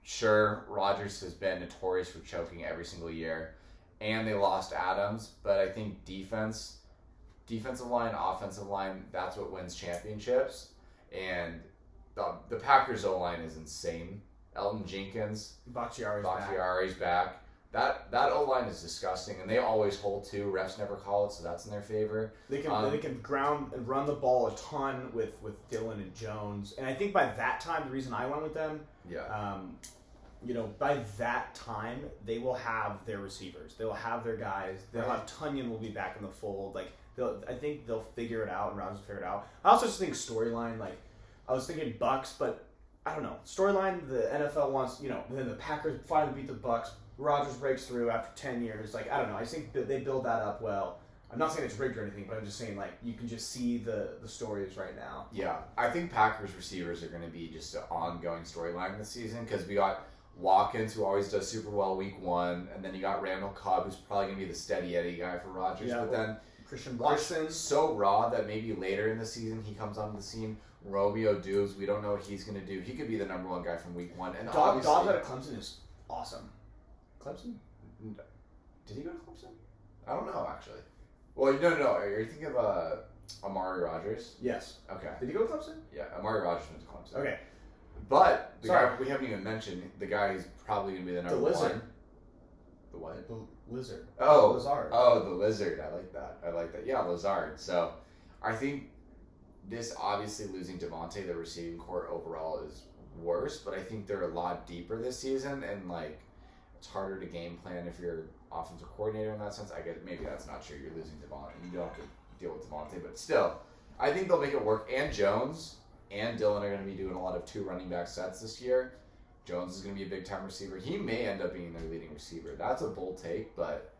sure, Rodgers has been notorious for choking every single year, and they lost Adams, but I think defensive line, offensive line, that's what wins championships. And the Packers O-line is insane. Elton Jenkins, Bakhtiari's back. That O-line is disgusting, and they always hold too. Refs never call it, so that's in their favor. They can ground and run the ball a ton with Dillon and Jones, and I think by that time, the reason I went with them, by that time they will have their receivers, they will have their guys, they'll have Tunyon will be back in the fold. Like I think they'll figure it out, and Rodgers will figure it out. I also just think storyline, like I was thinking Bucks, but I don't know storyline. The NFL wants then the Packers finally beat the Bucks. Rodgers breaks through after 10 years. Like, I don't know. I think they build that up well. I'm not saying it's rigged or anything, but I'm just saying, like, you can just see the stories right now. Yeah. I think Packers receivers are going to be just an ongoing storyline this season because we got Watkins, who always does super well week 1, and then you got Randall Cobb, who's probably going to be the steady Eddie guy for Rodgers. Yeah, but then Christian Watson's so raw that maybe later in the season he comes onto the scene. Romeo Doubs, we don't know what he's going to do. He could be the number 1 guy from week 1. And Dobbs out of Clemson is awesome. Clemson? Did he go to Clemson? I don't know, actually. Well, no. Are you thinking of Amari Rodgers? Yes. Okay. Did he go to Clemson? Yeah, Amari Rodgers went to Clemson. Okay. But the guy we haven't even mentioned, the guy who's probably going to be the number 1. The Lizard. The what? The Lizard. Oh. Lazard. Oh, the Lizard. I like that. Yeah, Lazard. So I think this, obviously losing Devontae, the receiving core overall is worse, but I think they're a lot deeper this season, and like it's harder to game plan if you're offensive coordinator in that sense. I guess maybe that's not true. You're losing Devontae. You don't have to deal with Devontae, but still, I think they'll make it work. And Jones and Dillon are going to be doing a lot of 2 running back sets this year. Jones is going to be a big time receiver. He may end up being their leading receiver. That's a bold take, but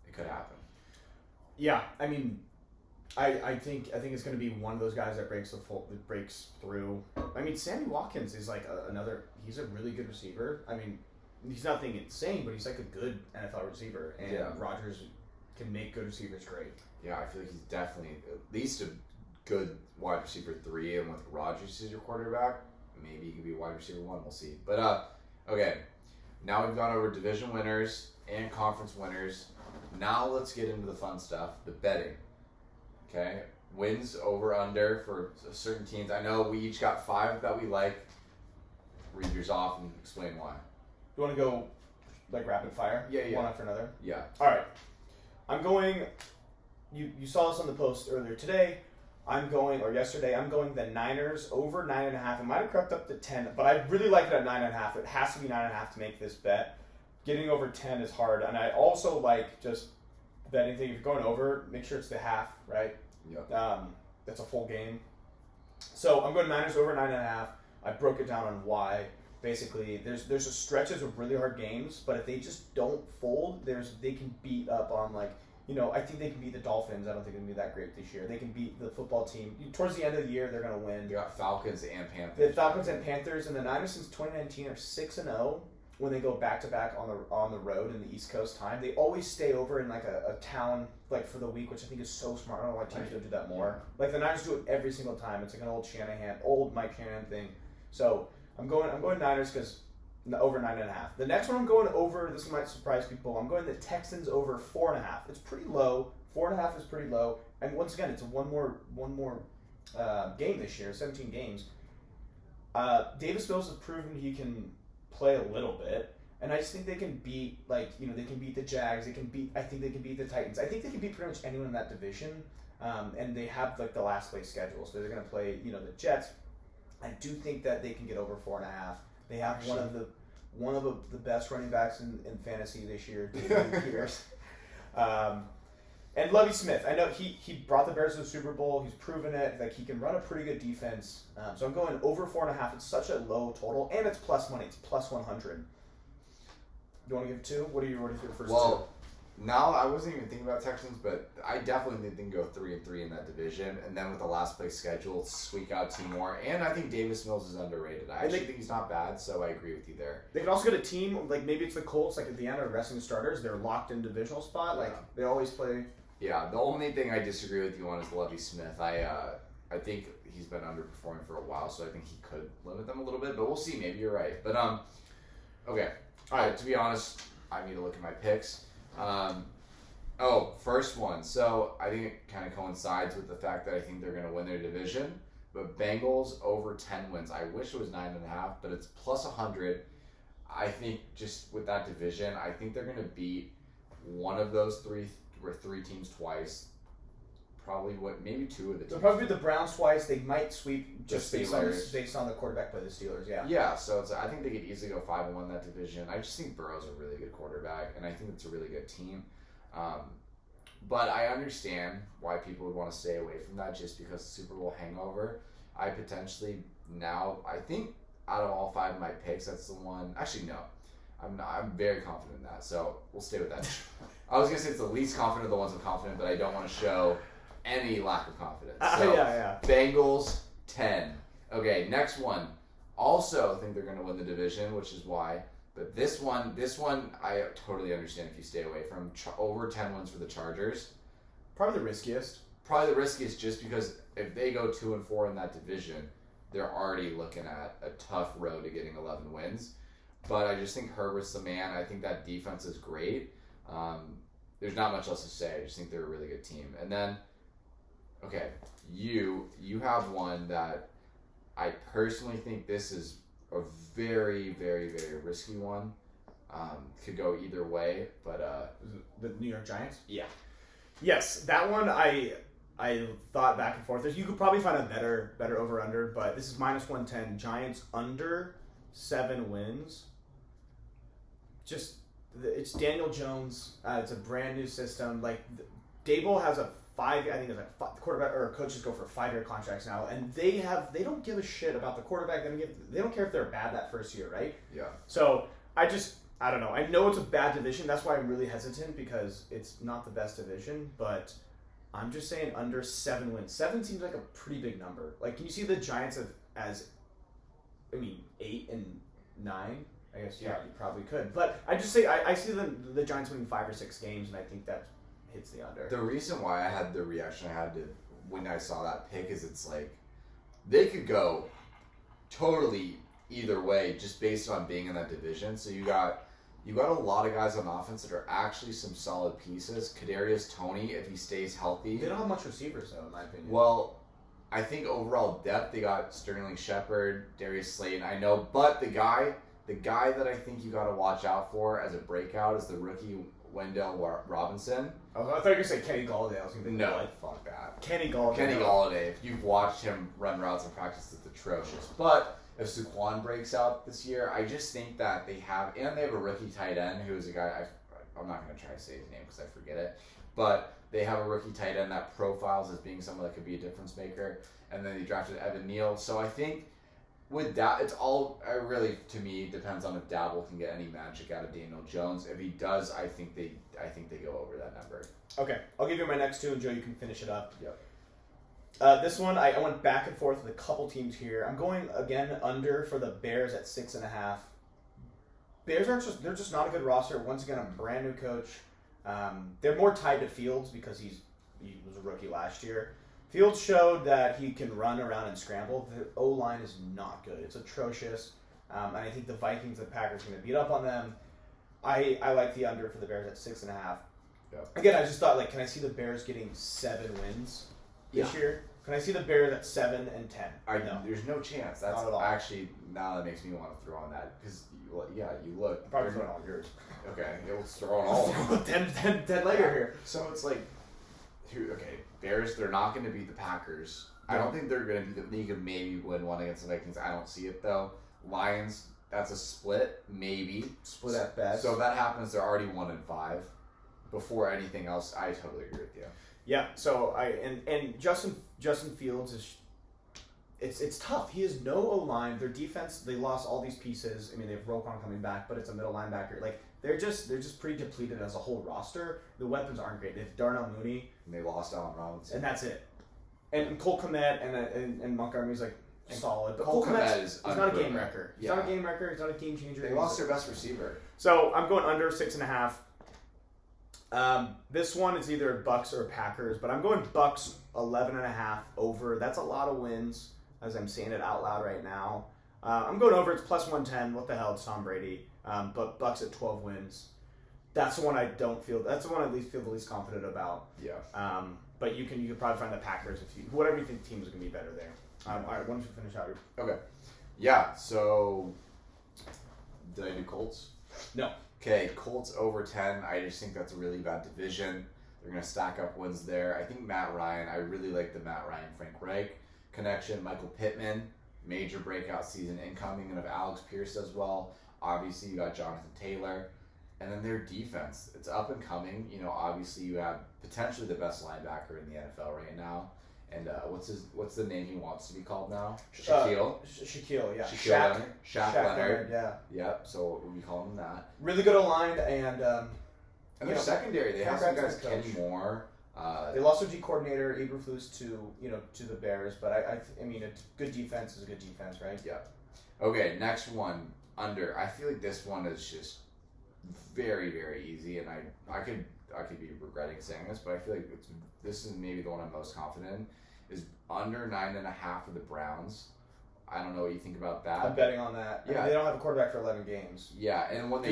it could happen. Yeah, I mean, I think it's going to be one of those guys that breaks through. I mean, Sammy Watkins is like he's a really good receiver. I mean, he's nothing insane, but he's like a good NFL receiver, and Rodgers can make good receivers great. Yeah, I feel like he's definitely at least a good wide receiver 3, and with Rodgers as your quarterback, maybe he could be wide receiver 1. We'll see. But okay, now we've gone over division winners and conference winners. Now let's get into the fun stuff, the betting. Okay, wins over under for certain teams. I know we each got 5 that we like. Read yours off and explain why. You want to go like rapid fire? Yeah. One after another? Yeah. All right. I'm going, you saw this on the post earlier today. Yesterday, I'm going the Niners over 9.5. It might have crept up to 10, but I really like it at 9.5. It has to be 9.5 to make this bet. Getting over 10 is hard. And I also like just betting thing. If you're going over, make sure it's the half, right? Yeah. That's a full game. So I'm going Niners over 9.5. I broke it down on why. Basically, there's a stretches of really hard games, but if they just don't fold, they can beat up on I think they can beat the Dolphins. I don't think they're going to be that great this year. They can beat the football team. Towards the end of the year, they're going to win. You got Falcons and Panthers. The Falcons and Panthers, and the Niners since 2019 are 6-0 when they go back-to-back on the road in the East Coast time. They always stay over in like a town for the week, which I think is so smart. I don't know why teams don't do that more. Like the Niners do it every single time. It's like an old Mike Shanahan thing. So I'm going Niners because over 9.5. The next one I'm going over. This might surprise people. I'm going the Texans over 4.5. It's pretty low. 4.5 is pretty low. And once again, it's one more game this year. 17 games. Davis Mills has proven he can play a little bit, and I just think they can beat they can beat the Jags. I think they can beat the Titans. I think they can beat pretty much anyone in that division. And they have the last place schedule, so they're going to play the Jets. I do think that they can get over 4.5. They have one of the best running backs in fantasy this year, David Pierce. And Lovie Smith, I know he brought the Bears to the Super Bowl. He's proven it. Like he can run a pretty good defense. So I'm going over 4.5. It's such a low total, and it's plus money. It's plus 100. You want to give 2? What are your first 2? No, I wasn't even thinking about Texans, but I definitely think they can go 3-3 in that division, and then with the last place schedule, squeak out 2 more. And I think Davis Mills is underrated. I actually think he's not bad, so I agree with you there. They could also get a team like maybe it's the Colts. Like at the end of resting the starters, they're locked in divisional spot. Like they always play. Yeah, the only thing I disagree with you on is Lovie Smith. I think he's been underperforming for a while, so I think he could limit them a little bit. But we'll see. Maybe you're right. But okay. All right. To be honest, I need to look at my picks. First one. So I think it kind of coincides with the fact that I think they're going to win their division. But Bengals over 10 wins. I wish it was 9.5, but it's plus 100. I think just with that division, I think they're going to beat one of those three teams twice. Probably maybe 2 of the teams. They'll probably beat the Browns twice. They might sweep just based on the quarterback by the Steelers. Yeah. Yeah. So I think they could easily go 5-1 that division. I just think Burrow's a really good quarterback, and I think it's a really good team. But I understand why people would want to stay away from that just because the Super Bowl hangover. I think out of all 5 of my picks, that's the one. Actually, no. I'm very confident in that, so we'll stay with that. I was going to say it's the least confident of the ones I'm confident, but I don't want to show any lack of confidence. So, yeah. Bengals, 10. Okay, next one. Also think they're going to win the division, which is why. But this one, I totally understand if you stay away from. Over 10 wins for the Chargers. Probably the riskiest. Just because if they go 2-4 in that division, they're already looking at a tough road to getting 11 wins. But I just think Herbert's the man. I think that defense is great. There's not much else to say. I just think they're a really good team. And then, okay, you have one that I personally think this is a very, very, very risky one. Could go either way, but the New York Giants? Yeah. Yes, that one I thought back and forth. You could probably find a better over-under, but this is minus 110. Giants under 7 wins. It's Daniel Jones. It's a brand new system. Like Dable has a 5. I think it's like the quarterback or coaches go for 5-year contracts now, and they don't give a shit about the quarterback. They don't care if they're bad that first year, right? Yeah. So I don't know. I know it's a bad division. That's why I'm really hesitant because it's not the best division. But I'm just saying under 7 wins. 7 seems like a pretty big number. Like, can you see the Giants as 8 and 9? I guess yeah, you probably could. But I just say I see the Giants winning 5 or 6 games, and I think that hits the under. The reason why I had the reaction I had to when I saw that pick is it's like they could go totally either way just based on being in that division. So you got a lot of guys on offense that are actually some solid pieces. Kadarius Toney, if he stays healthy. They don't have much receivers though, in my opinion. Well, I think overall depth they got Sterling Shepard, Darius Slayton. I know, but the guy that I think you got to watch out for as a breakout is the rookie Wendell Robinson. I thought you were going to say Kenny Galladay. I was going to no, fuck that. Kenny Galladay. If you've watched him run routes in practice, it's atrocious. But if Saquon breaks out this year, I just think that they have a rookie tight end who is a guy, I'm not going to try to say his name because I forget it, but they have a rookie tight end that profiles as being someone that could be a difference maker, and then they drafted Evan Neal. So I think with that, it's all really, to me, depends on if Dabble can get any magic out of Daniel Jones. If he does, I think they go over that number. Okay, I'll give you my next 2, and Joe, you can finish it up. Yep. This one, I went back and forth with a couple teams here. I'm going, again, under for the Bears at 6.5. Bears they're just not a good roster. Once again, a brand new coach. They're more tied to Fields because he was a rookie last year. Fields showed that he can run around and scramble. The O-line is not good. It's atrocious. And I think the Vikings and Packers are going to beat up on them. I like the under for the Bears at 6.5. Yeah. Again, I just thought, can I see the Bears getting 7 wins this year? Can I see the Bears at 7 and 10? No. There's no chance. That's not at all. Actually, now that makes me want to throw on that because you look. Probably throwing all yours. Okay, let's throw on all of them. 10 later here. So it's like, Bears, they're not going to beat the Packers. I don't think they're going to beat them. They could maybe win one against the Vikings. I don't see it, though. Lions, that's a split, maybe. Split at best. So if that happens, they're already 1-5. Before anything else, I totally agree with you. Yeah, so and Justin Fields is it's tough. He has no O-line. Their defense, they lost all these pieces. I mean, they have Roquan coming back, but it's a middle linebacker. they're just pretty depleted as a whole roster. The weapons aren't great. They have Darnell Mooney, And they lost Allen Robinson. and that's it. And Cole Kmet and Montgomery's like solid, but Cole Cole Kmet Kmet is he's not a game unproven. wrecker. He's Yeah. not a game wrecker. He's not a game changer. They lost their best receiver. So I'm going under 6.5. This one is either Bucks or Packers, but I'm going Bucks 11.5 over. That's a lot of wins, as I'm saying it out loud right now. I'm going over. It's plus 110. What the hell? It's Tom Brady. But Bucks at 12 wins. That's the one I don't feel. That's the one I at least feel the least confident about. Yeah. But you can probably find the Packers if you whatever you think teams are going to be better there. All right, why don't you finish out your? Okay. Yeah. So, did I do Colts? No. Okay, Colts over 10. I just think that's a really bad division. They're going to stack up wins there. I think Matt Ryan, I really like the Matt Ryan Frank Reich connection. Michael Pittman, major breakout season incoming, and if Alex Pierce does well, obviously you got Jonathan Taylor. And then their defense, it's up and coming. You know, obviously you have potentially the best linebacker in the NFL right now. And what's the name he wants to be called now? Shaquille. Shaquille, yeah. Shaq Leonard. Yeah. Yep. So we call him that. Really good aligned and. And their secondary, they have some guys, congrats to the Kenny Moore. They lost their D coordinator, Eberflus, to the Bears, but I mean, a good defense is a good defense, right? Yeah. Okay, next one, under. I feel like this one is just very, very easy, and I could be regretting saying this, but I feel like this is maybe the one I'm most confident in, is under 9.5 for the Browns. I don't know what you think about that. I'm betting on that. Yeah, I mean, they don't have a quarterback for 11 games. Yeah, and when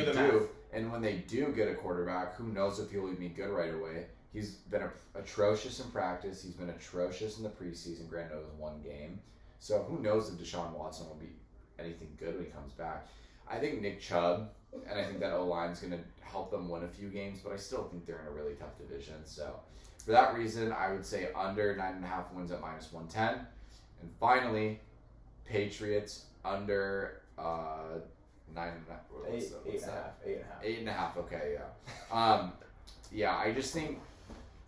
they do get a quarterback, who knows if he'll be good right away. He's been atrocious in practice. He's been atrocious in the preseason. Granted, it was one game. So who knows if Deshaun Watson will be anything good when he comes back. I think Nick Chubb, and I think that O-line is going to help them win a few games, but I still think they're in a really tough division. So for that reason, I would say under 9.5 wins at minus 110. And finally, Patriots under 9.5. What's that? 8.5. 8.5. Okay, yeah. Yeah, I just think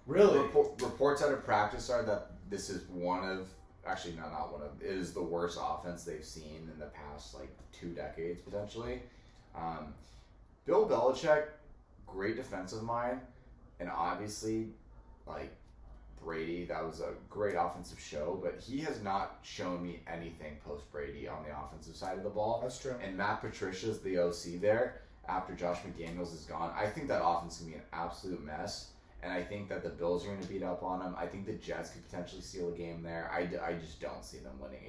really reports out of practice are that this is one of not one of it is the worst offense they've seen in the past 2 decades potentially. Bill Belichick, great defensive mind, and obviously Brady, that was a great offensive show, but he has not shown me anything post Brady on the offensive side of the ball. That's true. And Matt Patricia's the OC there after Josh McDaniels is gone. I think that offense is going to be an absolute mess, and I think that the Bills are going to beat up on them. I think the Jets could potentially steal a game there. I just don't see them winning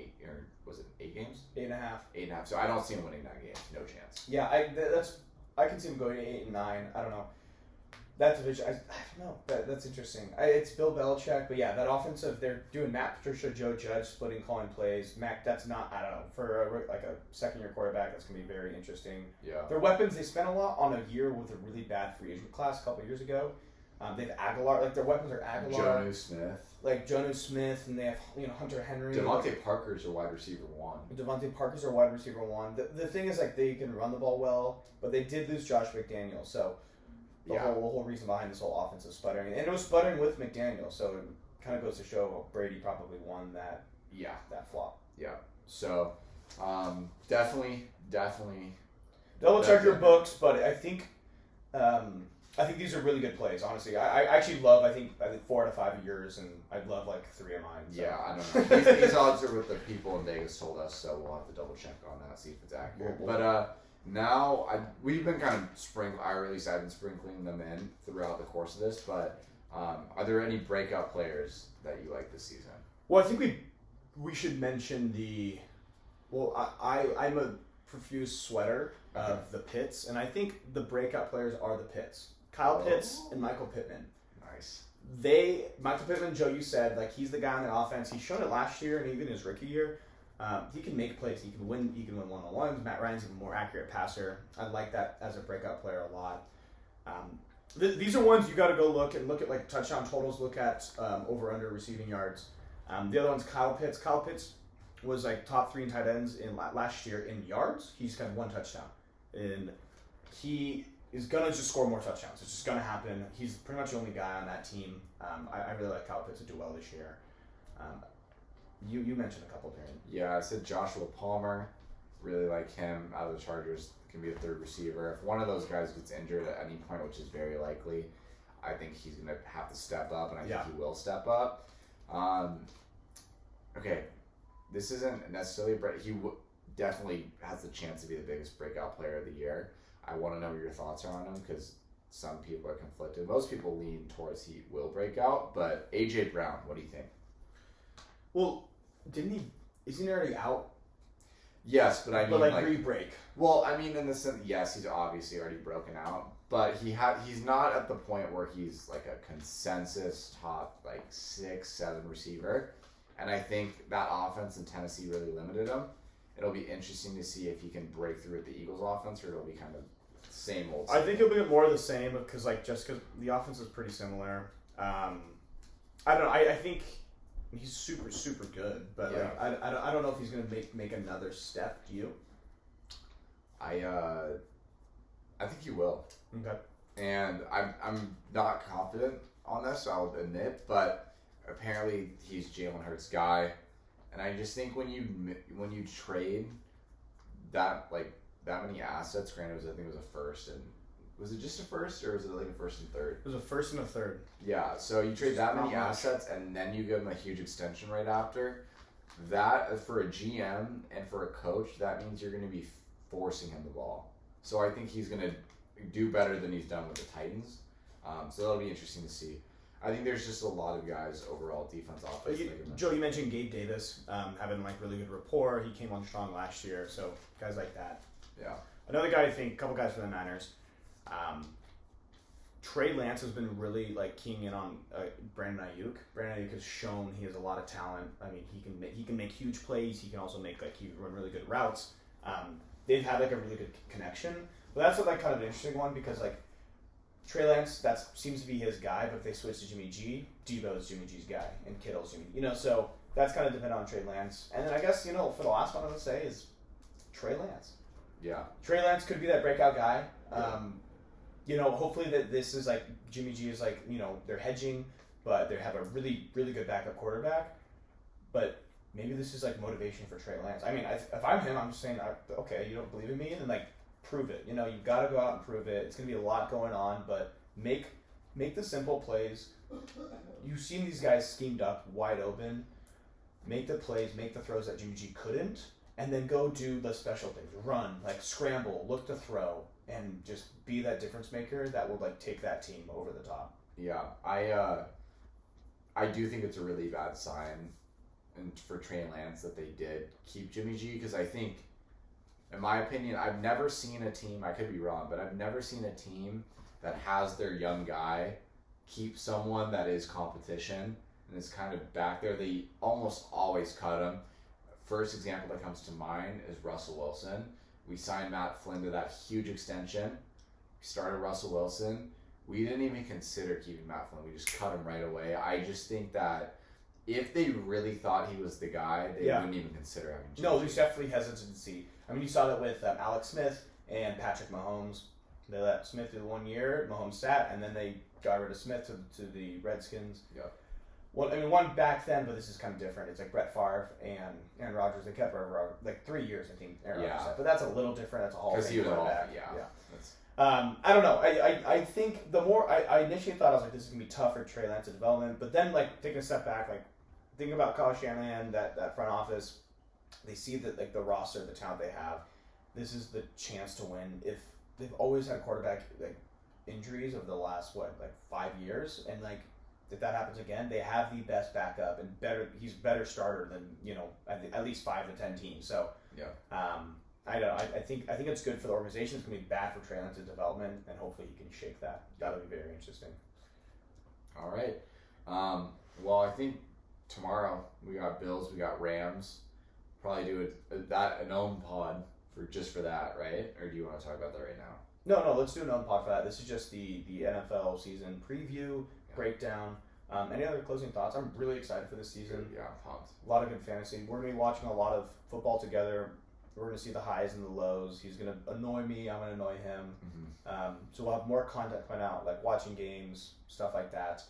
8 games? 8.5. 8.5. So I don't see them winning 9 games. No chance. Yeah, I can see them going 8 and 9. I don't know. That division, I don't know. That's interesting. It's Bill Belichick, but yeah, that offensive, they're doing Matt Patricia, Joe Judge, splitting, calling plays. Mac, that's not, I don't know, for a second-year quarterback, that's going to be very interesting. Yeah. Their weapons, they spent a lot on a year with a really bad free agent class a couple years ago. They have Aguilar, their weapons are Aguilar. Jonnu Smith. Jonnu Smith, and they have, Hunter Henry. Devontae Parker's a wide receiver 1. Devontae Parker's a wide receiver 1. The thing is, they can run the ball well, but they did lose Josh McDaniels, so... The whole reason behind this whole offense is sputtering. And it was sputtering with McDaniel, so it kind of goes to show Brady probably won that flop. Yeah. So, definitely. Double check your books, but I think these are really good plays, honestly. I actually love, I think 4 out of 5 of yours, and I'd love 3 of mine. So. Yeah, I don't know. These odds are what the people in Vegas told us, so we'll have to double check on that, see if it's accurate. But, now, we've been kind of I've been sprinkling them in throughout the course of this, but are there any breakout players that you like this season? Well, I think we should mention I'm a profuse sweater of the Pitts, and I think the breakout players are the Pitts. Kyle Pitts and Michael Pittman. Nice. Michael Pittman, Joe, you said, he's the guy on the offense. He's shown it last year and even his rookie year. He can make plays. He can win one-on-ones. Matt Ryan's even more accurate passer. I like that as a breakout player a lot. These are ones you got to go look at touchdown totals. Look at over/under receiving yards. The other one's Kyle Pitts. Kyle Pitts was top 3 in tight ends in last year in yards. He's got 1 touchdown, and he is gonna just score more touchdowns. It's just gonna happen. He's pretty much the only guy on that team. I really like Kyle Pitts to do well this year. You mentioned a couple, Darren. Yeah, I said Joshua Palmer. really like him out of the Chargers. Can be a third receiver. If one of those guys gets injured at any point, which is very likely, I think he's going to have to step up, and I think he will step up. Okay, this isn't necessarily definitely has the chance to be the biggest breakout player of the year. I want to know what your thoughts are on him because some people are conflicted. Most people lean towards he will break out, but AJ Brown, what do you think? Well, isn't he already out? Yes, but I mean, like re-break. Well, I mean, in the sense, yes, he's obviously already broken out, but he's not at the point where he's like a consensus top like 6-7 receiver, and I think that offense in Tennessee really limited him. It'll be interesting to see if he can break through with the Eagles offense, or it'll be kind of same old. I think it'll be more of the same because just because the offense is pretty similar. I don't know. I think he's super, super good, but I don't know if he's going to make another step. Do you? I think he will. Okay. And I'm not confident on this, I'll admit, but apparently he's Jalen Hurts' guy, and I just think when you trade that many assets, granted, I think it was a first, and was it just a first or was it like a first and third? It was a first and a third. Yeah, so you trade that many assets and then you give him a huge extension right after. That, for a GM and for a coach, that means you're going to be forcing him the ball. So I think he's going to do better than he's done with the Titans. So that'll be interesting to see. I think there's just a lot of guys overall, defense, offense. Joe, you mentioned Gabe Davis having really good rapport. He came on strong last year, so guys like that. Yeah. Another guy, I think, a couple guys for the Niners. Trey Lance has been really keying in on Brandon Ayuk. Brandon Ayuk has shown he has a lot of talent. I mean, he can make huge plays. He can also he run really good routes. They've had a really good connection. But that's kind of an interesting one because Trey Lance, that seems to be his guy. But if they switch to Jimmy G, Debo's Jimmy G's guy, and Kittle's Jimmy. So that's kind of dependent on Trey Lance. And then I guess for the last one I would say is Trey Lance. Yeah. Trey Lance could be that breakout guy. Hopefully that this is Jimmy G is they're hedging, but they have a really, really good backup quarterback. But maybe this is motivation for Trey Lance. I mean, if I'm him, I'm just saying, okay, you don't believe in me, then prove it. You've got to go out and prove it. It's going to be a lot going on, but make the simple plays. You've seen these guys schemed up, wide open. Make the plays, make the throws that Jimmy G couldn't, and then go do the special things. Run, scramble, look to throw, and just be that difference maker that will take that team over the top. Yeah, I do think it's a really bad sign for Trey Lance that they did keep Jimmy G, because I think, in my opinion, I've never seen a team, I could be wrong, but I've never seen a team that has their young guy keep someone that is competition and is kind of back there. They almost always cut him. First example that comes to mind is Russell Wilson. We signed Matt Flynn to that huge extension. We started Russell Wilson. We didn't even consider keeping Matt Flynn. We just cut him right away. I just think that if they really thought he was the guy, they wouldn't even consider having Jimmy. No, there's definitely hesitancy. I mean, you saw that with Alex Smith and Patrick Mahomes. They let Smith do 1 year, Mahomes sat, and then they got rid of Smith to the Redskins. Yeah. Well, I mean, one back then, but this is kind of different. It's Brett Favre and Aaron Rodgers. They kept Aaron 3 years, I think. Aaron Rodgers sat. But that's a little different. That's a Hall of Fame quarterback. I don't know. I think the more I initially thought, I was this is gonna be tough for Trey Lance's development. But then taking a step back, think about Kyle Shanahan, that front office. They see that the roster, the talent they have. This is the chance to win. If they've always had quarterback injuries over the last 5 years, and if that happens again, they have the best backup and he's better starter than at least 5 to 10 teams. So yeah. I don't know. I think it's good for the organization. It's gonna be bad for Trey Lance's development, and hopefully he can shake that. That'll be very interesting. All right. Well, I think tomorrow we got Bills, we got Rams. Probably do an own pod for that, right? Or do you want to talk about that right now? No. Let's do an own pod for that. This is just the NFL season preview, breakdown. Any other closing thoughts? I'm really excited for this season. Yeah, I'm pumped. A lot of good fantasy. We're gonna be watching a lot of football together. We're going to see the highs and the lows. He's going to annoy me. I'm going to annoy him. Mm-hmm. So we'll have more content coming out, watching games, stuff like that.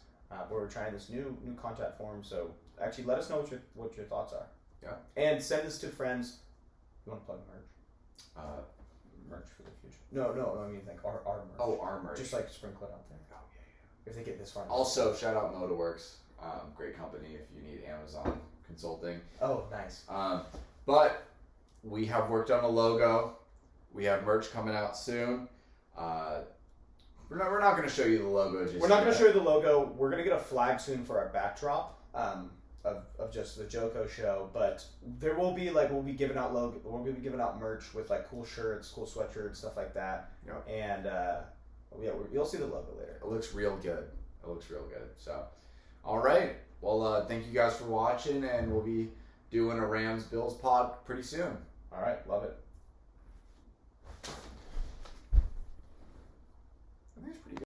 We're trying this new content form. So actually, let us know what your thoughts are. Yeah. And send this to friends. You want to plug merch? Merch for the future. No. I mean like our merch. Oh, our merch. Just like sprinkle it out there. Oh yeah. If they get this far. Also, shout out Modaworks. Great company if you need Amazon consulting. Oh, nice. But we have worked on a logo. We have merch coming out soon. We're not going to show you the logo just We're not yet. going to show you the logo. We're going to get a flag soon for our backdrop of just the JoCo show. But there will be we'll be giving out merch with like cool shirts, cool sweatshirts, stuff like that. Yep. And you'll see the logo later. It looks real good. So, all right. Well, thank you guys for watching, and we'll be doing a Rams Bills pod pretty soon. All right, love it.